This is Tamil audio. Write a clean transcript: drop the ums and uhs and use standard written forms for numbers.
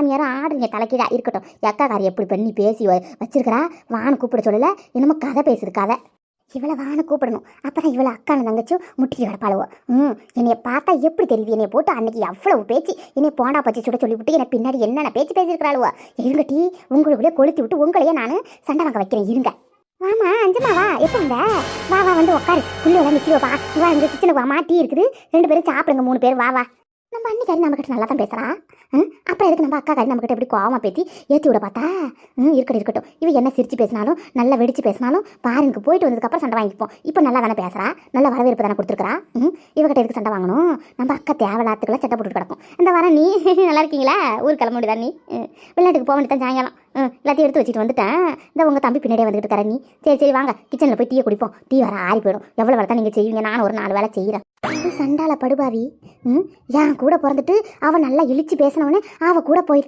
மாமியாரும் ஆடுறீங்க தலைக்கீழா இருக்கட்டும். எக்கா காரி எப்படி பண்ணி பேசி வச்சிருக்கிறா. வான்னு கூப்பிட சொல்லல, என்னமோ கதை பேசுது கதை. இவளை வான கூப்பிடணும், அப்பதான் இவளை அக்கான தங்கச்சும் முட்டிட்டு கிடப்பாளுவோ. என்னைய பார்த்தா எப்படி தெரியுது? என்னைய போட்டு அன்னைக்கு அவ்வளவு பேச்சு, என்னைய போண்டா பச்சி சுட சொல்லிவிட்டு எனக்கு பின்னாடி என்னென்ன பேச்சு பேசியிருக்கிறாளுவோ. இருங்க டீ, உங்களுக்குள்ளே கொளுத்தி விட்டு உங்களையே நான் சண்டை வாங்க வைக்கிறேன். இருங்க. வாமா அஞ்சம்மா வா, எப்போ வந்த? வா வா வந்து உட்காரு. புள்ளையெல்லாம் நிற்கிவா. வா இங்கே கிச்சனுக்கு வாமா, டீ இருக்குது, 2 பேரும் சாப்பிடுங்க, 3 பேர். வா வா. நம்ம அன்னிக்காரி நம்மக்கிட்ட நல்லா தான் பேசுகிறா. அப்புறம் எதுக்கு நம்ம அக்கா காரி நம்மக்கிட்ட எப்படி கோவமாக பேத்தி ஏற்றி விட பார்த்தா? இருக்கட்டும். இவ என்ன சிரிச்சு பேசினாலும் நல்லா வெடிச்சு பேசினாலும் பாருங்க, போயிட்டு வந்ததுக்கப்புறம் சண்டை வாங்கிப்போம். இப்போ நல்லா தானே பேசுகிறா, நல்ல வரவேற்பு தானே கொடுத்துருக்குறா. இவகிட்ட எதுக்கு சண்டை வாங்கணும்? நம்ம அக்கா தேவையில்லாத்துக்கெல்லாம் சட்டை போட்டு கிடக்கும். இந்த வாரம் நீ நல்லா இருக்கீங்களா? ஊருக்கு கிளம்ப முடியுதா? நீ விளையாட்டுக்கு போக வேண்டியதான் சாயங்காலம். எல்லாத்தையும் எடுத்து வச்சுட்டு வந்துட்டேன். இந்த உங்கள் தம்பி பின்னாடியே வந்துட்டு இருக்காரு. நீ சரி வாங்க, கிச்சனில் போய் டீயை குடிப்போம். டீ வர ஆறி போயிடும். எவ்வளோ வேலை தான் நீங்கள் செய்வீங்க, நான் ஒரு 4 வேலை செய்கிறேன். சண்டால படுபாவி, என் கூட பிறந்துட்டு அவள் நல்லா இழிச்சு பேசினவனே அவள் கூட போய்